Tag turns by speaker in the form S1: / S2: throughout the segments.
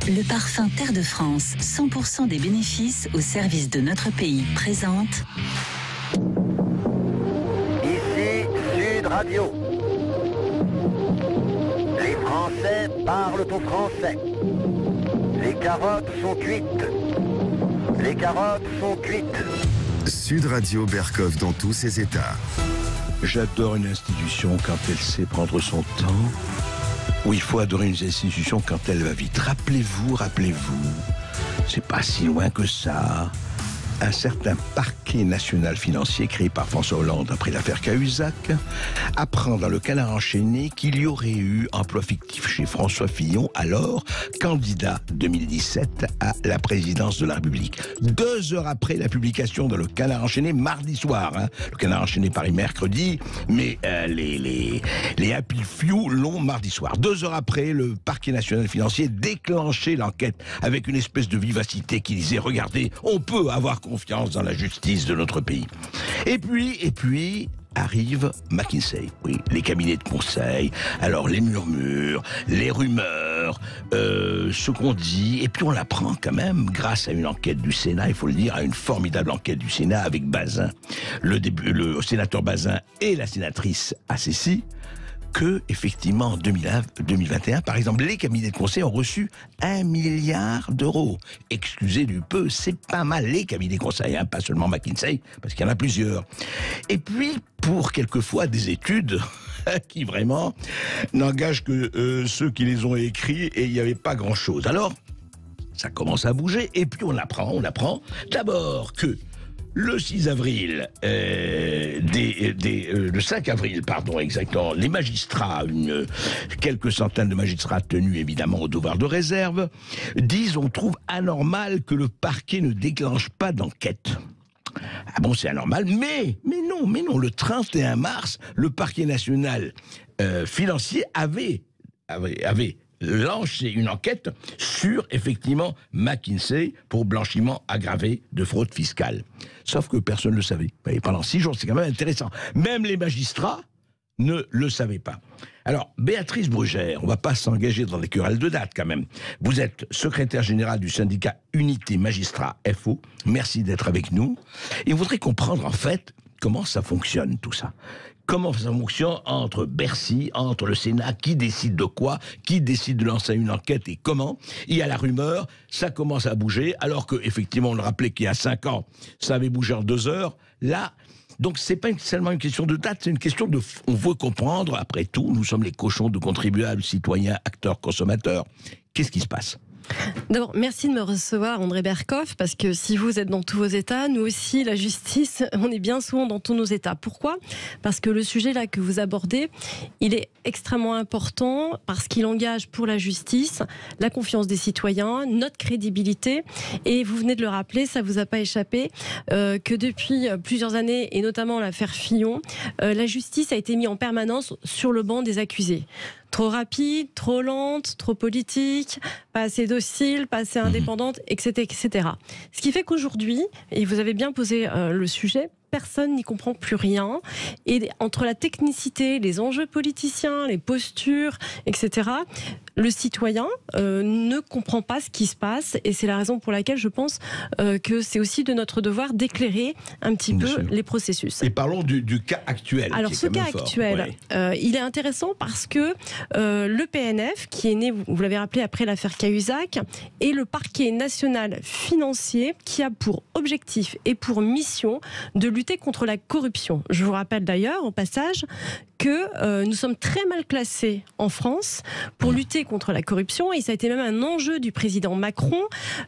S1: Le parfum Terre de France, 100% des bénéfices au service de notre pays, présente...
S2: Ici Sud Radio. Les Français parlent au français. Les carottes sont cuites. Les carottes sont cuites.
S3: Sud Radio Berkov dans tous ses états.
S4: J'adore une institution quand elle sait prendre son temps. Ou il faut adorer une institution quand elle va vite. Rappelez-vous, c'est pas si loin que ça. Un certain parquet national financier créé par François Hollande après l'affaire Cahuzac apprend dans le Canard enchaîné qu'il y aurait eu emploi fictif chez François Fillon, alors candidat 2017 à la présidence de la République. 2 heures après la publication dans le Canard enchaîné, mardi soir. Le Canard enchaîné paraît mercredi, mais les Happy Few l'ont mardi soir. 2 heures après, le parquet national financier déclenchait l'enquête avec une espèce de vivacité qui disait « Regardez, on peut avoir confiance dans la justice de notre pays. » Et puis arrive McKinsey, oui, les cabinets de conseil, alors les murmures, les rumeurs, ce qu'on dit, et puis on l'apprend quand même grâce à une enquête du Sénat, il faut le dire, à une formidable enquête du Sénat avec Bazin, le sénateur Bazin et la sénatrice Assessi, que, effectivement, en 2021, par exemple, les cabinets de conseil ont reçu 1 milliard d'euros. Excusez du peu, c'est pas mal, les cabinets de conseil, pas seulement McKinsey, parce qu'il y en a plusieurs. Et puis, pour quelquefois des études qui vraiment n'engagent que ceux qui les ont écrits, et il n'y avait pas grand-chose. Alors, ça commence à bouger, et puis on apprend d'abord que le 6 avril, le 5 avril, pardon, exactement, les magistrats, quelques centaines de magistrats tenus évidemment au devoir de réserve, disent on trouve anormal que le parquet ne déclenche pas d'enquête. Ah bon, c'est anormal, mais non, le 31 mars, le parquet national financier avait lancé une enquête sur, effectivement, McKinsey pour blanchiment aggravé de fraude fiscale. Sauf que personne ne le savait. Et pendant 6 jours, c'est quand même intéressant. Même les magistrats ne le savaient pas. Alors, Béatrice Brugère, on ne va pas s'engager dans des querelles de date quand même. Vous êtes secrétaire générale du syndicat Unité Magistrats FO. Merci d'être avec nous. Et on voudrait comprendre, en fait, comment ça fonctionne tout ça. Comment ça fonctionne entre Bercy, entre le Sénat, qui décide de quoi, qui décide de lancer une enquête et comment. Il y a la rumeur, ça commence à bouger, alors qu'effectivement, on le rappelait qu'il y a 5 ans, ça avait bougé en 2 heures. Là, donc c'est pas seulement une question de date, c'est une question de... On veut comprendre, après tout, nous sommes les cochons de contribuables, citoyens, acteurs, consommateurs. Qu'est-ce qui se passe ?
S5: D'abord, merci de me recevoir, André Berkov, parce que si vous êtes dans tous vos états, nous aussi, la justice, on est bien souvent dans tous nos états. Pourquoi ? Parce que le sujet là que vous abordez, il est extrêmement important parce qu'il engage pour la justice la confiance des citoyens, notre crédibilité. Et vous venez de le rappeler, ça vous a pas échappé, que depuis plusieurs années, et notamment l'affaire Fillon, la justice a été mise en permanence sur le banc des accusés. Trop rapide, trop lente, trop politique, pas assez docile, pas assez indépendante, etc., etc. Ce qui fait qu'aujourd'hui, et vous avez bien posé le sujet, personne n'y comprend plus rien. Et entre la technicité, les enjeux politiciens, les postures, etc., le citoyen ne comprend pas ce qui se passe. Et c'est la raison pour laquelle je pense que c'est aussi de notre devoir d'éclairer un petit peu les processus.
S4: Et parlons du cas actuel.
S5: Alors ce cas actuel, il est intéressant parce que le PNF, qui est né, vous l'avez rappelé, après l'affaire Cahuzac, est le parquet national financier qui a pour objectif et pour mission de lutter contre la corruption. Je vous rappelle d'ailleurs, au passage, que nous sommes très mal classés en France pour lutter contre la corruption, et ça a été même un enjeu du président Macron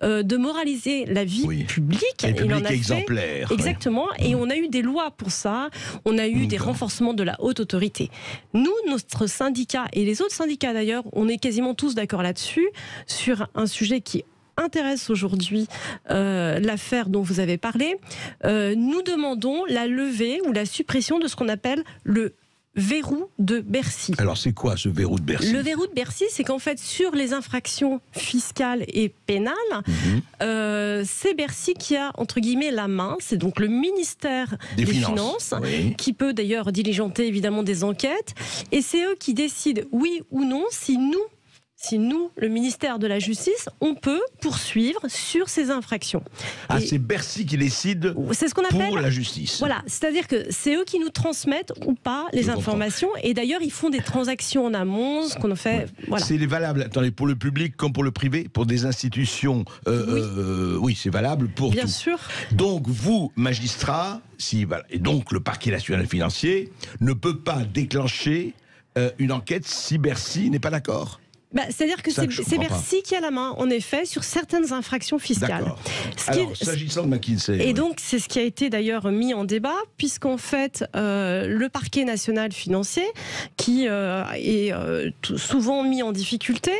S5: de moraliser la vie publique.
S4: Et public exemplaire.
S5: Exactement, et on a eu des lois pour ça, on a eu des renforcements de la haute autorité. Nous, notre syndicat, et les autres syndicats d'ailleurs, on est quasiment tous d'accord là-dessus, sur un sujet qui intéresse aujourd'hui l'affaire dont vous avez parlé. Nous demandons la levée ou la suppression de ce qu'on appelle le verrou de Bercy.
S4: Alors c'est quoi ce verrou de Bercy ?
S5: Le verrou de Bercy, c'est qu'en fait sur les infractions fiscales et pénales, c'est Bercy qui a entre guillemets la main. C'est donc le ministère des Finances qui peut d'ailleurs diligenter évidemment des enquêtes, et c'est eux qui décident oui ou non si si nous, le ministère de la Justice, on peut poursuivre sur ces infractions.
S4: Ah,
S5: Et
S4: c'est Bercy qui décide
S5: c'est ce qu'on appelle
S4: pour la justice.
S5: Voilà, c'est-à-dire que c'est eux qui nous transmettent ou pas les informations. Et d'ailleurs, ils font des transactions en amont, ce qu'on fait. Voilà.
S4: C'est valable, attendez, pour le public comme pour le privé, pour des institutions. Oui, c'est valable pour
S5: Bien
S4: tout.
S5: sûr.
S4: Donc vous, magistrat, et donc le parquet national financier ne peut pas déclencher une enquête si Bercy n'est pas d'accord.
S5: C'est-à-dire que c'est Bercy qui a la main, en effet, sur certaines infractions fiscales.
S4: D'accord. Alors, s'agissant de McKinsey...
S5: Et donc, c'est ce qui a été d'ailleurs mis en débat, puisqu'en fait, le parquet national financier, qui est souvent mis en difficulté,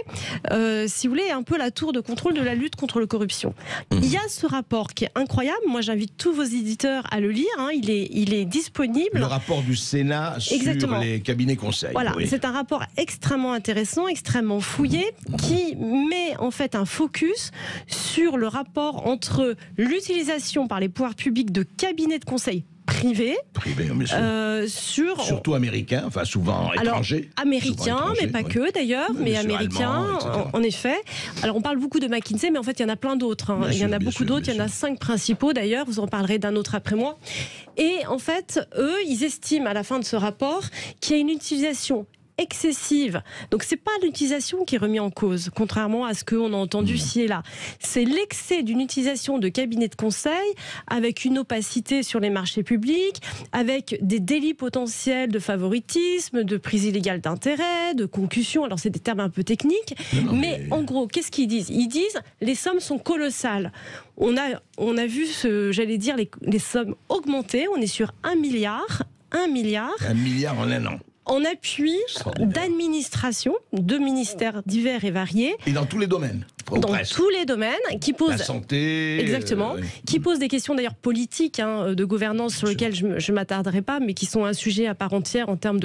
S5: si vous voulez, est un peu la tour de contrôle de la lutte contre la corruption. Il y a ce rapport qui est incroyable. Moi, j'invite tous vos éditeurs à le lire. Il est disponible.
S4: Le rapport du Sénat sur les cabinets conseils.
S5: Voilà,
S4: oui.
S5: c'est un rapport extrêmement intéressant, extrêmement fouillé, qui met en fait un focus sur le rapport entre l'utilisation par les pouvoirs publics de cabinets de conseil privés,
S4: bien sûr. Surtout américains, enfin souvent étrangers.
S5: Américains, mais pas que d'ailleurs, mais américains, en effet. Alors on parle beaucoup de McKinsey, mais en fait il y en a plein d'autres. Il y en a beaucoup d'autres, il y en a 5 principaux d'ailleurs, vous en parlerez d'un autre après moi. Et en fait, eux, ils estiment à la fin de ce rapport qu'il y a une utilisation excessive. Donc c'est pas l'utilisation qui est remise en cause, contrairement à ce qu'on a entendu ci et là. C'est l'excès d'une utilisation de cabinets de conseil avec une opacité sur les marchés publics, avec des délits potentiels de favoritisme, de prise illégale d'intérêt, de concussion. Alors c'est des termes un peu techniques, mais en gros, qu'est-ce qu'ils disent ? Ils disent les sommes sont colossales. On a vu, j'allais dire, les sommes augmenter. On est sur 1 milliard. 1 milliard
S4: en un an.
S5: En appui d'administration, de ministères divers et variés.
S4: Et dans tous les domaines.
S5: Dans tous les domaines, qui posent...
S4: La santé...
S5: Exactement. Qui posent des questions d'ailleurs politiques, de gouvernance, sur lesquelles je ne m'attarderai pas, mais qui sont un sujet à part entière en termes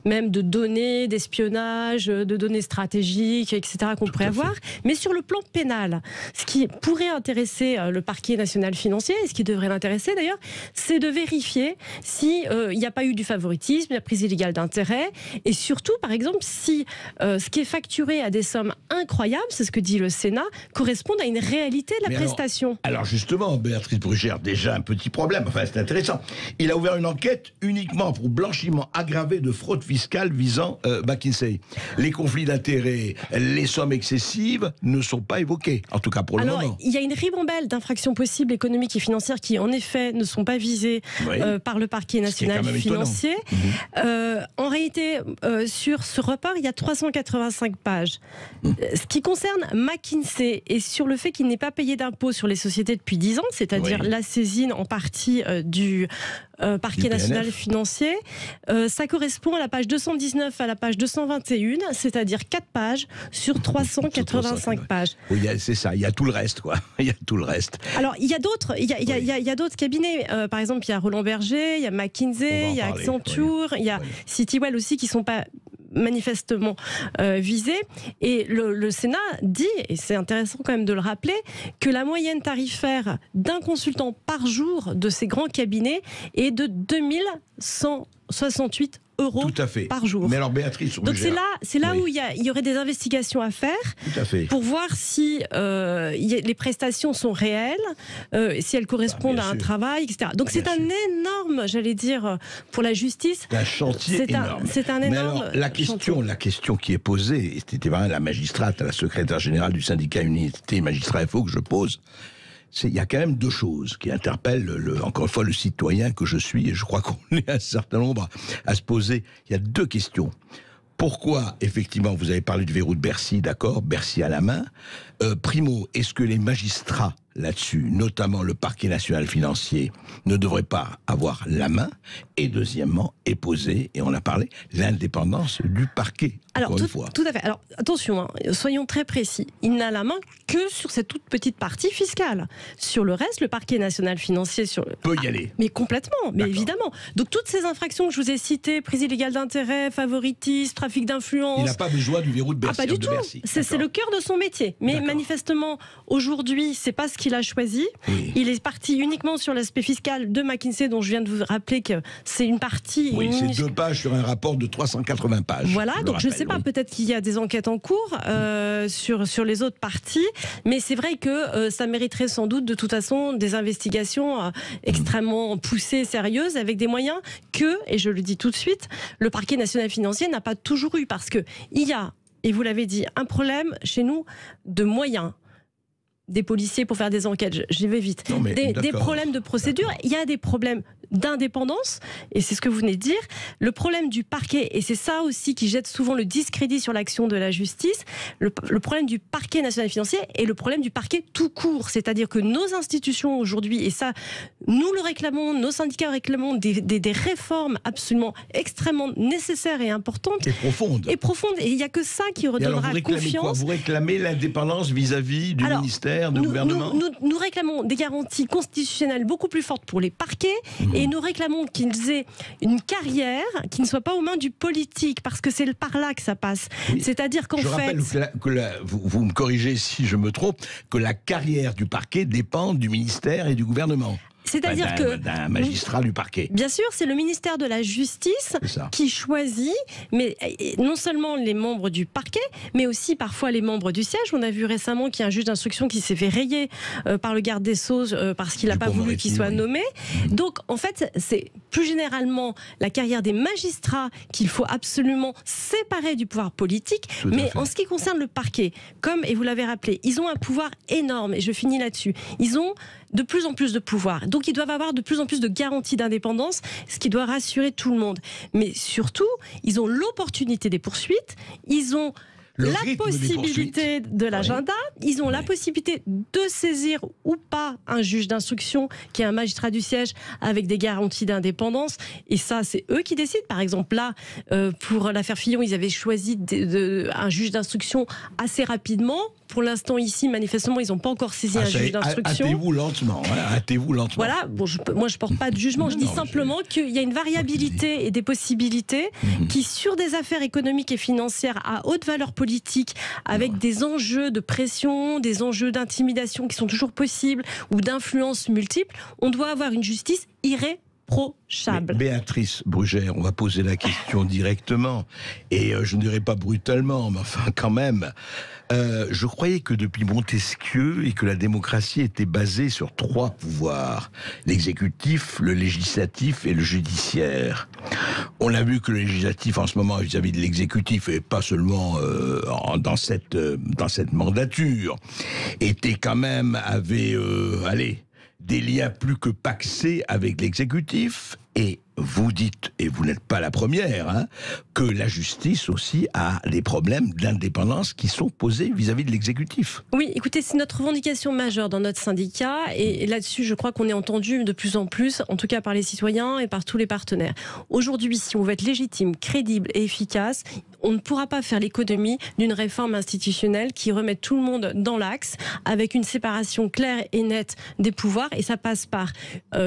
S5: même de données, d'espionnage, de données stratégiques, etc. qu'on pourrait avoir. Mais sur le plan pénal, ce qui pourrait intéresser le parquet national financier, et ce qui devrait l'intéresser d'ailleurs, c'est de vérifier s'il n'y a pas eu du favoritisme, de la prise illégale d'intérêt, et surtout, par exemple, si ce qui est facturé à des sommes incroyables, c'est ce que dit le Sénat, correspondent à une réalité de la prestation.
S4: Alors justement, Béatrice Brugère, déjà un petit problème, enfin c'est intéressant. Il a ouvert une enquête uniquement pour blanchiment aggravé de fraude fiscale visant McKinsey. Les conflits d'intérêts, les sommes excessives ne sont pas évoqués, en tout cas pour le moment.
S5: Alors, il y a une ribambelle d'infractions possibles économiques et financières qui, en effet, ne sont pas visées par le parquet national financier. En réalité, sur ce rapport, il y a 385 pages. Ce qui concerne McKinsey et sur le fait qu'il n'ait pas payé d'impôt sur les sociétés depuis 10 ans, c'est-à-dire la saisine en partie du parquet national financier, ça correspond à la page 219 à la page 221, c'est-à-dire 4 pages sur 385 pages.
S4: Oui, c'est ça, il y a tout le reste, quoi. Il y a tout le reste.
S5: Alors, il y a d'autres cabinets, par exemple, il y a Roland Berger, il y a McKinsey, il y a Accenture, il y a Citywell aussi, qui ne sont pas manifestement visés. Et le Sénat dit, et c'est intéressant quand même de le rappeler, que la moyenne tarifaire d'un consultant par jour de ces grands cabinets est de 2168 € par jour.
S4: Mais alors Béatrice,
S5: donc c'est là où il y aurait des investigations à faire pour voir si les prestations sont réelles, si elles correspondent à un travail, etc. Donc c'est un énorme, j'allais dire, pour la justice.
S4: Un chantier énorme.
S5: C'est un énorme.
S4: Mais alors, la question qui est posée, et c'était vraiment la magistrate, la secrétaire générale du syndicat Unité Magistrats FO que je pose. Il y a quand même 2 choses qui interpellent, encore une fois, le citoyen que je suis, et je crois qu'on est un certain nombre à se poser. Il y a 2 questions. Pourquoi, effectivement, vous avez parlé du verrou de Bercy, d'accord, Bercy à la main. Primo, est-ce que les magistrats là-dessus, notamment le parquet national financier, ne devraient pas avoir la main? Et deuxièmement, est posée, et on a parlé, l'indépendance du parquet.
S5: Alors, tout à fait. Alors, attention, soyons très précis. Il n'a la main que sur cette toute petite partie fiscale. Sur le reste, le parquet national financier
S4: peut y aller.
S5: Mais complètement, mais évidemment. Donc, toutes ces infractions que je vous ai citées, prise illégale d'intérêt, favoritisme, trafic d'influence...
S4: Il n'a pas besoin du verrou de Bercy.
S5: Pas du tout. C'est le cœur de son métier. Mais manifestement, aujourd'hui, c'est pas ce qu'il a choisi.
S4: Oui.
S5: Il est parti uniquement sur l'aspect fiscal de McKinsey, dont je viens de vous rappeler que c'est une partie.
S4: Oui, c'est 2 pages sur un rapport de 380 pages.
S5: Voilà, donc je ne sais pas, peut-être qu'il y a des enquêtes en cours sur les autres parties, mais c'est vrai que ça mériterait sans doute de toute façon des investigations extrêmement poussées, sérieuses, avec des moyens que, et je le dis tout de suite, le parquet national financier n'a pas toujours eu, parce que il y a, et vous l'avez dit, un problème chez nous de moyens. Des policiers pour faire des enquêtes, j'y vais vite.
S4: Non,
S5: des problèmes de procédure, il y a des problèmes d'indépendance, et c'est ce que vous venez de dire. Le problème du parquet, et c'est ça aussi qui jette souvent le discrédit sur l'action de la justice, le problème du parquet national financier et le problème du parquet tout court. C'est-à-dire que nos institutions aujourd'hui, et ça, nous le réclamons, nos syndicats réclamons des réformes absolument extrêmement nécessaires et importantes.
S4: Et profondes.
S5: Et il n'y a que ça qui redonnera confiance.
S4: Vous réclamez l'indépendance vis-à-vis du ministère, du gouvernement ?
S5: Nous réclamons des garanties constitutionnelles beaucoup plus fortes pour les parquets, et nous réclamons qu'ils aient une carrière qui ne soit pas aux mains du politique, parce que c'est par là que ça passe. Oui. C'est-à-dire qu'en fait...
S4: Je rappelle que vous me corrigez si je me trompe, que la carrière du parquet dépend du ministère et du gouvernement.
S5: C'est-à-dire que
S4: d'un magistrat du parquet.
S5: Bien sûr, c'est le ministère de la Justice qui choisit, mais non seulement les membres du parquet, mais aussi parfois les membres du siège. On a vu récemment qu'il y a un juge d'instruction qui s'est fait rayer par le garde des Sceaux parce qu'il n'a pas voulu qu'il soit nommé. Donc, en fait, c'est plus généralement la carrière des magistrats qu'il faut absolument séparer du pouvoir politique. Mais en ce qui concerne le parquet, comme, et vous l'avez rappelé, ils ont un pouvoir énorme, et je finis là-dessus. Ils ont de plus en plus de pouvoir. Donc ils doivent avoir de plus en plus de garanties d'indépendance, ce qui doit rassurer tout le monde. Mais surtout, ils ont l'opportunité des poursuites, ils ont la possibilité de l'agenda, ils ont la possibilité de saisir ou pas un juge d'instruction qui est un magistrat du siège avec des garanties d'indépendance, et ça c'est eux qui décident. Par exemple là, pour l'affaire Fillon, ils avaient choisi un juge d'instruction assez rapidement. Pour l'instant ici, manifestement, ils n'ont pas encore saisi un juge d'instruction.
S4: Hâtez-vous lentement, hâtez-vous lentement.
S5: Voilà, bon, moi je ne porte pas de jugement, je dis simplement qu'il y a une variabilité et des possibilités qui, sur des affaires économiques et financières à haute valeur politique, avec des enjeux de pression, des enjeux d'intimidation qui sont toujours possibles, ou d'influence multiples, on doit avoir une justice irréprochable.
S4: Béatrice Brugère, on va poser la question directement, et je ne dirais pas brutalement, mais enfin quand même. Je croyais que depuis Montesquieu et que la démocratie était basée sur 3 pouvoirs, l'exécutif, le législatif et le judiciaire. On a vu que le législatif en ce moment vis-à-vis de l'exécutif, et pas seulement dans cette mandature, était quand même, avait des liens plus que pacsés avec l'exécutif. Et vous dites, et vous n'êtes pas la première, que la justice aussi a des problèmes d'indépendance qui sont posés vis-à-vis de l'exécutif.
S5: Oui, écoutez, c'est notre revendication majeure dans notre syndicat, et là-dessus, je crois qu'on est entendu de plus en plus, en tout cas par les citoyens et par tous les partenaires. Aujourd'hui, si on veut être légitime, crédible et efficace, on ne pourra pas faire l'économie d'une réforme institutionnelle qui remette tout le monde dans l'axe, avec une séparation claire et nette des pouvoirs, et ça passe par,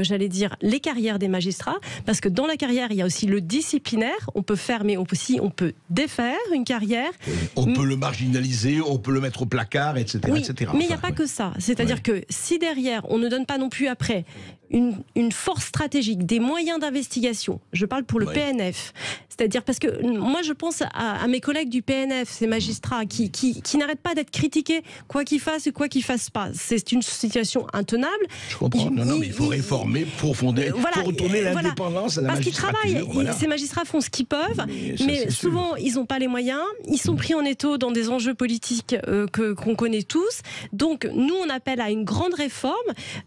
S5: j'allais dire, les carrières des magistrats, parce que dans la carrière, il y a aussi le disciplinaire. On peut faire, mais on peut défaire une carrière.
S4: On peut le marginaliser, on peut le mettre au placard, etc.
S5: Oui,
S4: etc.
S5: Mais il n'y a pas que ça. C'est-à-dire que si derrière, on ne donne pas non plus après une force stratégique, des moyens d'investigation, je parle pour le PNF, c'est-à-dire parce que moi je pense à mes collègues du PNF, ces magistrats qui n'arrêtent pas d'être critiqués, quoi qu'ils fassent et quoi qu'ils fassent pas. C'est une situation intenable.
S4: Je comprends, mais il faut réformer pour retourner l'indépendance à la magistrature.
S5: Parce qu'ils travaillent, ces magistrats font ce qu'ils peuvent, mais souvent ils n'ont pas les moyens, ils sont pris en étau dans des enjeux politiques qu'on connaît tous. Donc nous on appelle à une grande réforme.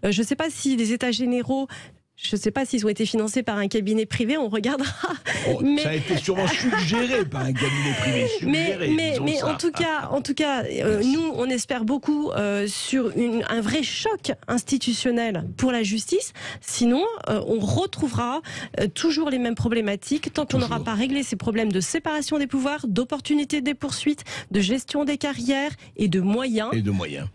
S5: Je ne sais pas si les États généraux, je ne sais pas s'ils ont été financés par un cabinet privé, on regardera.
S4: Mais ça a été sûrement suggéré par un cabinet privé.
S5: Mais en tout cas, nous, on espère beaucoup sur un vrai choc institutionnel pour la justice. Sinon, on retrouvera toujours les mêmes problématiques tant qu'on n'aura pas réglé ces problèmes de séparation des pouvoirs, d'opportunité des poursuites, de gestion des carrières et de moyens.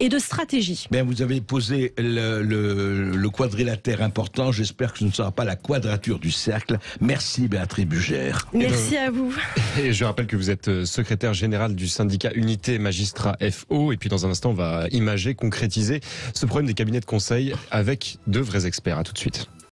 S5: Et de stratégie.
S4: Bien, vous avez posé le quadrilatère important. J'espère j'espère que ce ne sera pas la quadrature du cercle. Merci Béatrice Bugère.
S5: Merci à vous.
S6: Et je rappelle que vous êtes secrétaire général du syndicat Unité Magistrats FO. Et puis dans un instant, on va imager, concrétiser ce problème des cabinets de conseil avec de vrais experts. À tout de suite.